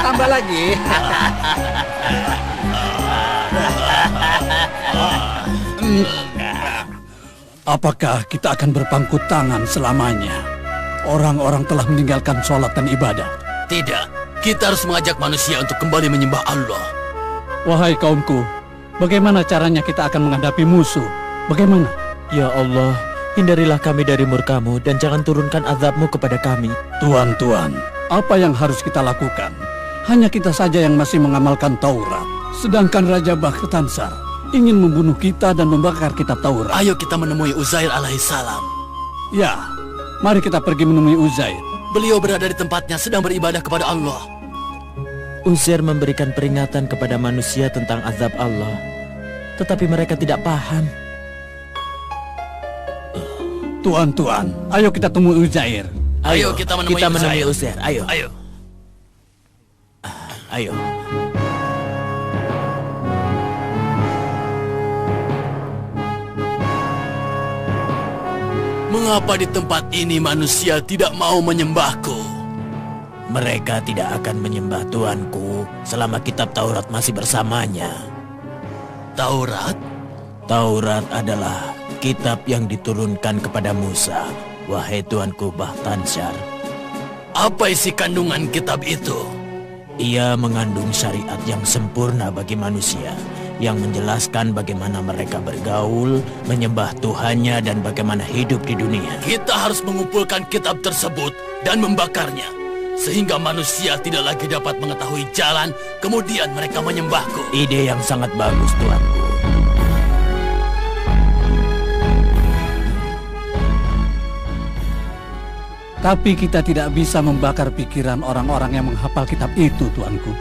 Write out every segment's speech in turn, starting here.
tambah lagi. Apakah kita akan berpangku tangan selamanya? Orang-orang telah meninggalkan sholat dan ibadah. Tidak, kita harus mengajak manusia untuk kembali menyembah Allah. Wahai kaumku, bagaimana caranya kita akan menghadapi musuh? Bagaimana? Ya Allah, hindarilah kami dari murka-Mu dan jangan turunkan azab-Mu kepada kami. Tuan, apa yang harus kita lakukan? Hanya kita saja yang masih mengamalkan Taurat. Sedangkan Raja Bakhtansar ingin membunuh kita dan membakar kitab Taurat. Ayo kita menemui Uzair alaihissalam. Ya, mari kita pergi menemui Uzair. Beliau berada di tempatnya sedang beribadah kepada Allah. Uzair memberikan peringatan kepada manusia tentang azab Allah, tetapi mereka tidak paham. Tuan, ayo kita temui Uzair. Ayo kita menemui Uzair. Ayo. Ayo. Mengapa di tempat ini manusia tidak mau menyembahku? Mereka tidak akan menyembah Tuanku selama kitab Taurat masih bersamanya. Taurat? Taurat adalah kitab yang diturunkan kepada Musa, wahai Tuanku Bakhtansar. Apa isi kandungan kitab itu? Ia mengandung syariat yang sempurna bagi manusia, yang menjelaskan bagaimana mereka bergaul, menyembah Tuhannya, dan bagaimana hidup di dunia. Kita harus mengumpulkan kitab tersebut dan membakarnya, sehingga manusia tidak lagi dapat mengetahui jalan, kemudian mereka menyembahku. Ide yang sangat bagus, Tuanku. Tapi kita tidak bisa membakar pikiran orang-orang yang menghafal kitab itu, Tuanku.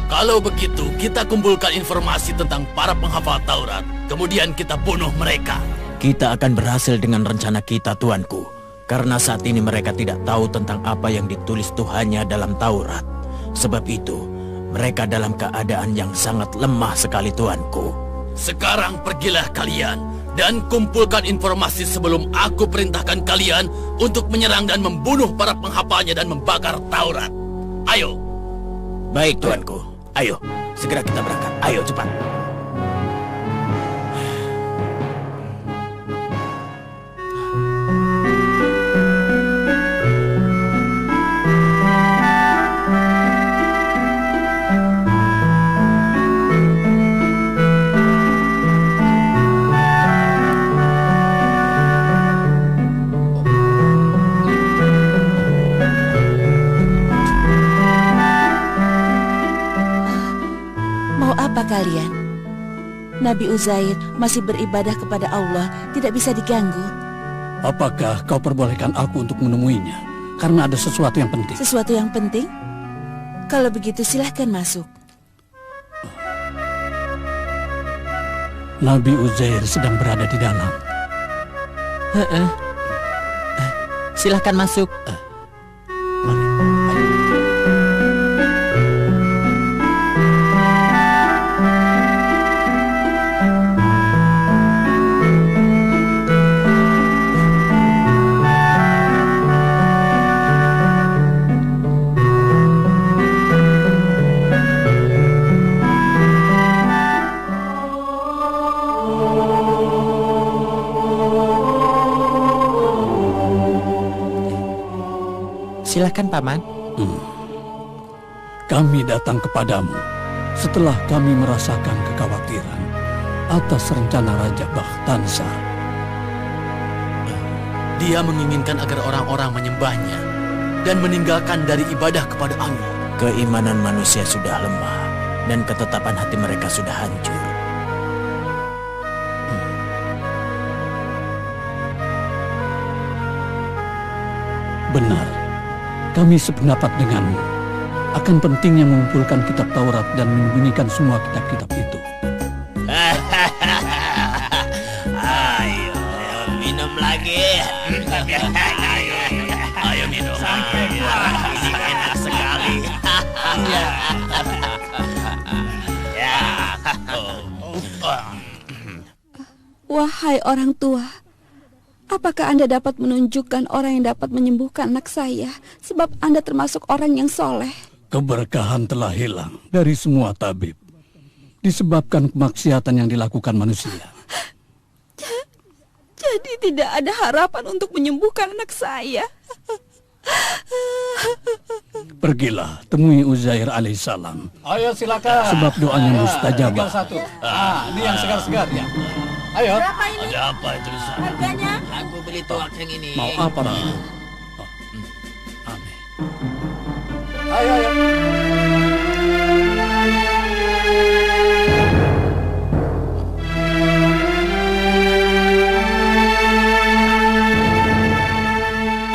Kalau begitu, kita kumpulkan informasi tentang para penghafal Taurat. Kemudian kita bunuh mereka. Kita akan berhasil dengan rencana kita, Tuanku. Karena saat ini mereka tidak tahu tentang apa yang ditulis Tuhannya dalam Taurat. Sebab itu, mereka dalam keadaan yang sangat lemah sekali, Tuanku. Sekarang pergilah kalian dan kumpulkan informasi sebelum aku perintahkan kalian untuk menyerang dan membunuh para penghafalnya dan membakar Taurat. Ayo. Baik, Tuanku. Ayo, segera kita berangkat. Ayo, cepat. Kalian, Nabi Uzair masih beribadah kepada Allah, tidak bisa diganggu. Apakah kau perbolehkan aku untuk menemuinya? Karena ada sesuatu yang penting. Sesuatu yang penting? Kalau begitu silahkan masuk. Nabi Uzair sedang berada di dalam. Silahkan masuk. Silakan, Paman. Kami datang kepadamu setelah kami merasakan kekhawatiran atas rencana Raja Bakhtansar. Dia menginginkan agar orang-orang menyembahnya dan meninggalkan dari ibadah kepada Allah. Keimanan manusia sudah lemah dan ketetapan hati mereka sudah hancur. Benar, kami sependapat denganmu. Akan pentingnya mengumpulkan kitab Taurat dan menyembunyikan semua kitab-kitab itu. Ayo, minum lagi. Ayo minum. Ini enak sekali. Wahai orang tua, apakah Anda dapat menunjukkan orang yang dapat menyembuhkan anak saya? Sebab Anda termasuk orang yang soleh. Keberkahan telah hilang dari semua tabib. Disebabkan kemaksiatan yang dilakukan manusia. Jadi tidak ada harapan untuk menyembuhkan anak saya. Pergilah temui Uzair alaihissalam. Ayo silakan. Sebab doanya mustajabah. Satu. Ini yang segar-segar ya. Ayo. Berapa ini? Ada apa itu di sana? Harganya? Aku beli toak yang ini. Mau apa Raden? Aneh. Ayo.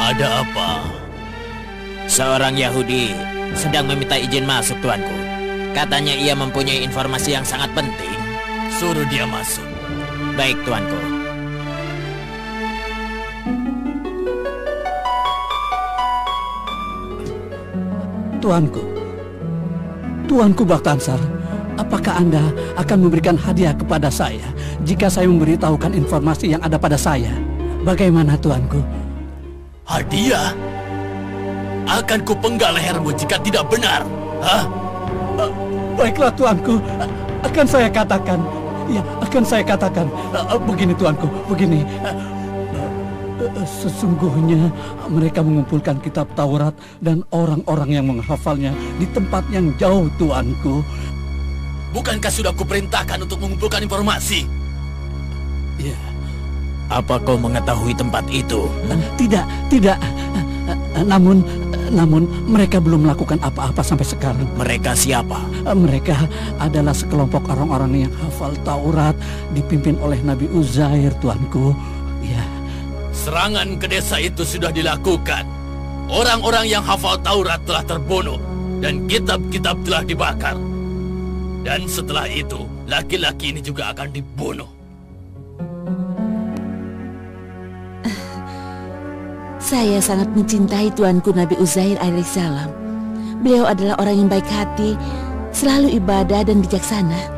Ada apa? Seorang Yahudi sedang meminta izin masuk, tuanku. Katanya ia mempunyai informasi yang sangat penting. Suruh dia masuk. Baik, tuanku. Tuanku Bakhtansar, apakah Anda akan memberikan hadiah kepada saya jika saya memberitahukan informasi yang ada pada saya? Bagaimana tuanku? Hadiah? Akan kupenggal lehermu jika tidak benar. Hah? Baiklah tuanku, akan saya katakan. Ya, akan saya katakan. Begini tuanku, begini. Sesungguhnya mereka mengumpulkan kitab Taurat dan orang-orang yang menghafalnya di tempat yang jauh, tuanku. Bukankah sudah kuperintahkan untuk mengumpulkan informasi? Ya. Apa kau mengetahui tempat itu? Tidak. Namun mereka belum melakukan apa-apa sampai sekarang. Mereka siapa? Mereka adalah sekelompok orang-orang yang hafal Taurat dipimpin oleh Nabi Uzair, tuanku. Ya. Serangan ke desa itu sudah dilakukan. Orang-orang yang hafal Taurat telah terbunuh dan kitab-kitab telah dibakar. Dan setelah itu, laki-laki ini juga akan dibunuh. Saya sangat mencintai tuanku Nabi Uzair alaihissalam. Beliau adalah orang yang baik hati, selalu ibadah dan bijaksana.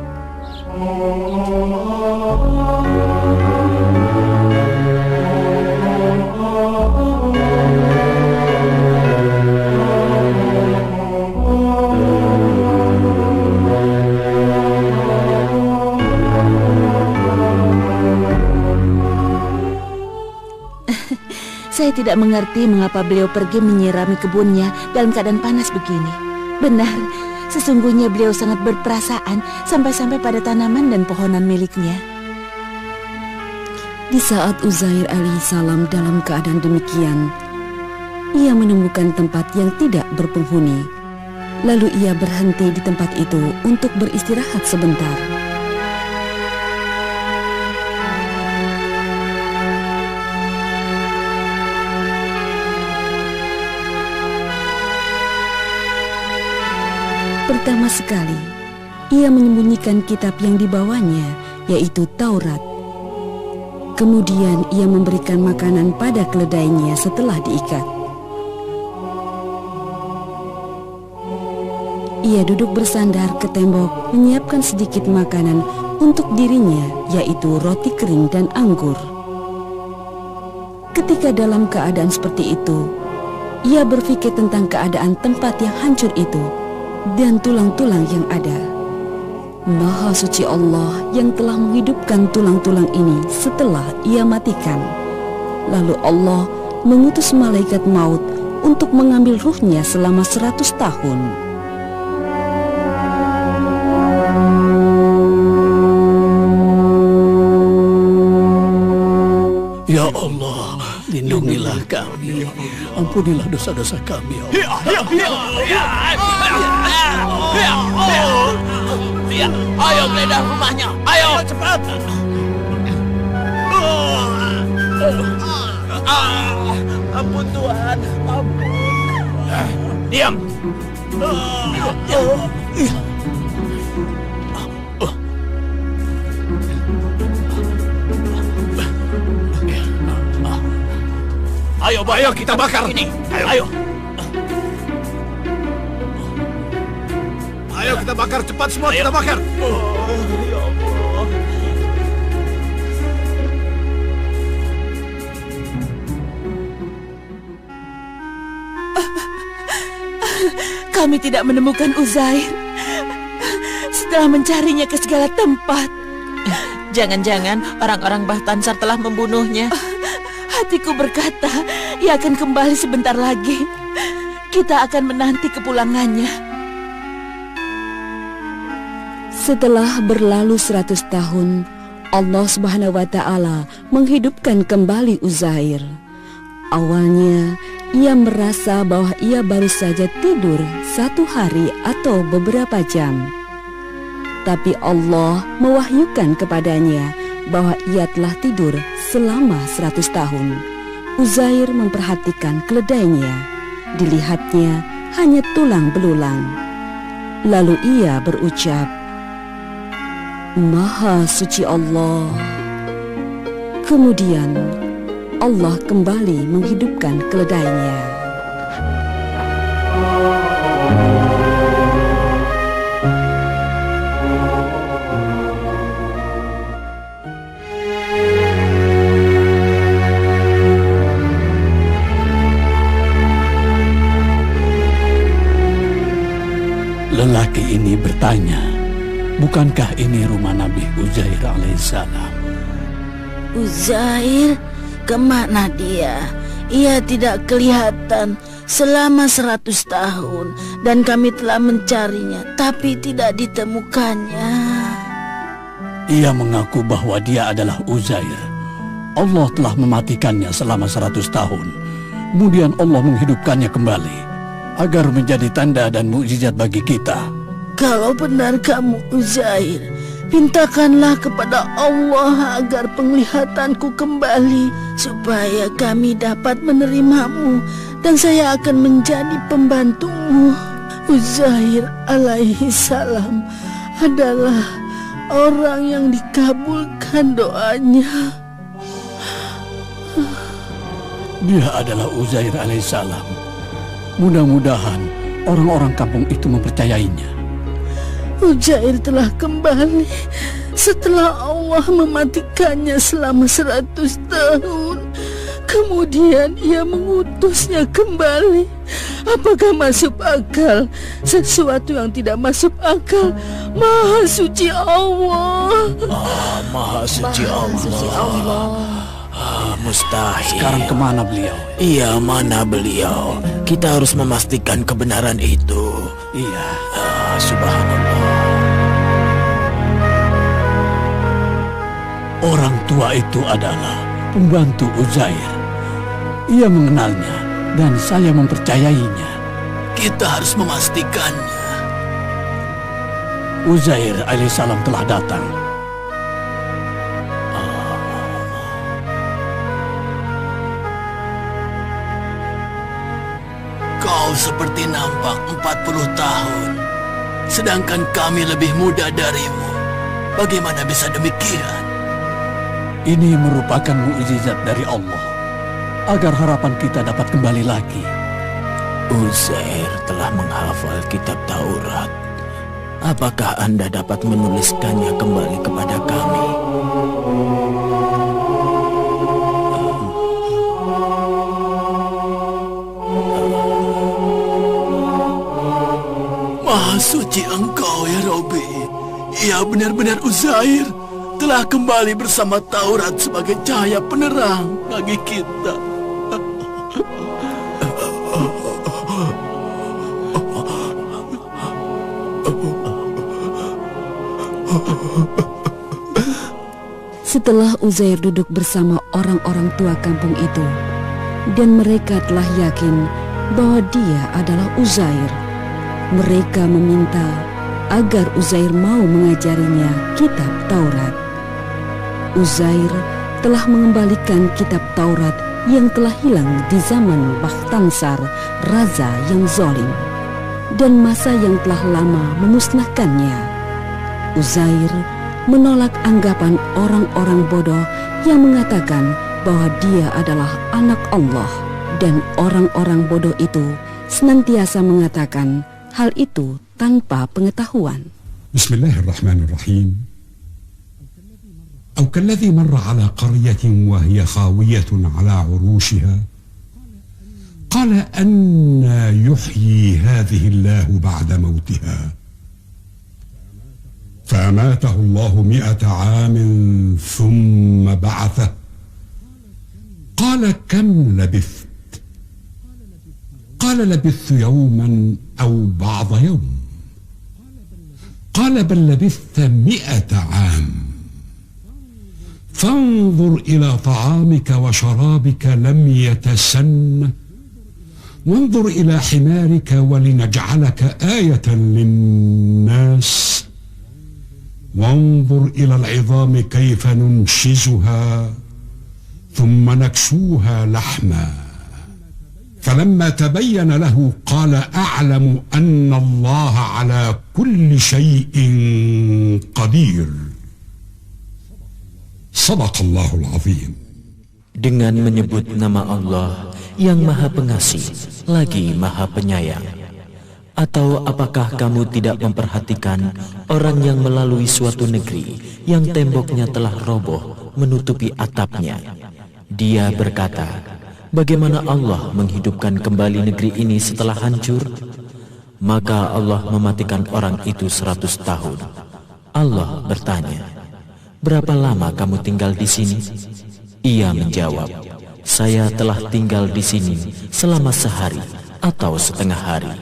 Saya tidak mengerti mengapa beliau pergi menyirami kebunnya dalam keadaan panas begini. Benar, sesungguhnya beliau sangat berperasaan sampai-sampai pada tanaman dan pohonan miliknya. Di saat Uzair alaihissalam dalam keadaan demikian, ia menemukan tempat yang tidak berpenghuni. Lalu ia berhenti di tempat itu untuk beristirahat sebentar. Pertama sekali, ia menyembunyikan kitab yang dibawanya, yaitu Taurat. Kemudian ia memberikan makanan pada keledainya setelah diikat. Ia duduk bersandar ke tembok, menyiapkan sedikit makanan untuk dirinya, yaitu roti kering dan anggur. Ketika dalam keadaan seperti itu, ia berpikir tentang keadaan tempat yang hancur itu dan tulang-tulang yang ada. Maha suci Allah yang telah menghidupkan tulang-tulang ini setelah ia matikan. Lalu Allah mengutus malaikat maut untuk mengambil ruhnya selama 100 tahun. Ya Allah, lindungilah kami. Ampunilah dosa-dosa kami, ya Allah. Ayo geledah rumahnya. Ayo cepat. Ampun Tuhan, ampun. Diam. Ayo kita bakar ini. Ayo. Ayo kita bakar cepat semua, kita bakar. kami tidak menemukan Uzair. Setelah mencarinya ke segala tempat. Jangan-jangan orang-orang Bahtansar telah membunuhnya. Hatiku berkata, ia akan kembali sebentar lagi. Kita akan menanti kepulangannya. Setelah berlalu 100 tahun, Allah Subhanahu wa Ta'ala menghidupkan kembali Uzair. Awalnya, ia merasa bahwa ia baru saja tidur 1 hari atau beberapa jam. Tapi Allah mewahyukan kepadanya bahwa ia telah tidur selama 100 tahun. Uzair memperhatikan keledainya. Dilihatnya hanya tulang belulang. Lalu ia berucap, Maha suci Allah. Kemudian Allah kembali menghidupkan keledainya. Lelaki ini bertanya, bukankah ini rumah Nabi Uzair alaihissalam? Uzair, kemana dia? Ia tidak kelihatan selama 100 tahun dan kami telah mencarinya, tapi tidak ditemukannya. Ia mengaku bahwa dia adalah Uzair. Allah telah mematikannya selama 100 tahun. Kemudian Allah menghidupkannya kembali agar menjadi tanda dan mukjizat bagi kita. Kalau benar kamu Uzair, mintakanlah kepada Allah agar penglihatanku kembali, supaya kami dapat menerimamu dan saya akan menjadi pembantumu. Uzair alaihi salam adalah orang yang dikabulkan doanya. Dia adalah Uzair alaihissalam. Mudah-mudahan orang-orang kampung itu mempercayainya. Uzair telah kembali setelah Allah mematikannya selama 100 tahun. Kemudian ia mengutusnya kembali. Apakah masuk akal? Sesuatu yang tidak masuk akal. Maha suci Allah. Maha suci Allah. Mustahil. Sekarang kemana beliau? Iya, mana beliau? Kita harus memastikan kebenaran itu. Iya. Subhanallah. Orang tua itu adalah pembantu Uzair. Ia mengenalnya dan saya mempercayainya. Kita harus memastikannya. Uzair alaihissalam telah datang. Kau seperti nampak 40 tahun, sedangkan kami lebih muda darimu. Bagaimana bisa demikian? Ini merupakan mukjizat dari Allah, agar harapan kita dapat kembali lagi. Uzair telah menghafal kitab Taurat. Apakah Anda dapat menuliskannya kembali kepada kami? Maha suci Engkau ya Rabbi. Ia benar-benar Uzair telah kembali bersama Taurat sebagai cahaya penerang bagi kita. Setelah Uzair duduk bersama orang-orang tua kampung itu, dan mereka telah yakin bahwa dia adalah Uzair, mereka meminta agar Uzair mau mengajarinya kitab Taurat. Uzair telah mengembalikan kitab Taurat yang telah hilang di zaman Bahtansar, raja yang zalim, dan masa yang telah lama memusnahkannya. Uzair menolak anggapan orang-orang bodoh yang mengatakan bahwa dia adalah anak Allah, dan orang-orang bodoh itu senantiasa mengatakan hal itu tanpa pengetahuan. Bismillahirrahmanirrahim. أو كالذي مر على قرية وهي خاوية على عروشها قال أنى يحيي هذه الله بعد موتها فأماته الله 100 عام ثم بعثه قال كم لبثت قال لبثت يوما أو بعض يوم قال بل لبثت 100 عام فانظر إلى طعامك وشرابك لم يتسن وانظر إلى حمارك ولنجعلك آية للناس وانظر إلى العظام كيف ننشزها ثم نكسوها لحما فلما تبين له قال أعلم أن الله على كل شيء قدير. Sadaqallahul Azim. Dengan menyebut nama Allah yang Maha Pengasih lagi Maha Penyayang. Atau apakah kamu tidak memperhatikan orang yang melalui suatu negeri yang temboknya telah roboh menutupi atapnya? Dia berkata, bagaimana Allah menghidupkan kembali negeri ini setelah hancur? Maka Allah mematikan orang itu 100 tahun. Allah bertanya, berapa lama kamu tinggal di sini? Ia menjawab, saya telah tinggal di sini selama sehari atau setengah hari.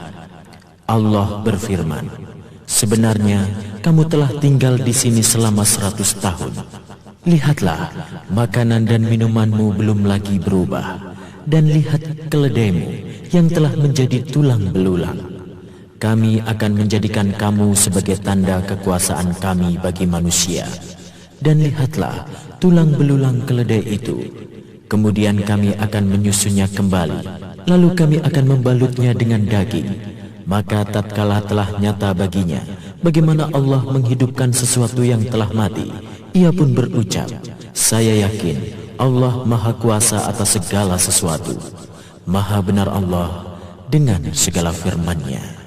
Allah berfirman, sebenarnya kamu telah tinggal di sini selama 100 tahun. Lihatlah, makanan dan minumanmu belum lagi berubah, dan lihat keledaimu yang telah menjadi tulang belulang. Kami akan menjadikan kamu sebagai tanda kekuasaan kami bagi manusia. Dan lihatlah tulang belulang keledai itu. Kemudian kami akan menyusunnya kembali, lalu kami akan membalutnya dengan daging. Maka tatkala telah nyata baginya bagaimana Allah menghidupkan sesuatu yang telah mati, ia pun berucap, saya yakin Allah Maha Kuasa atas segala sesuatu. Maha benar Allah dengan segala firman-Nya.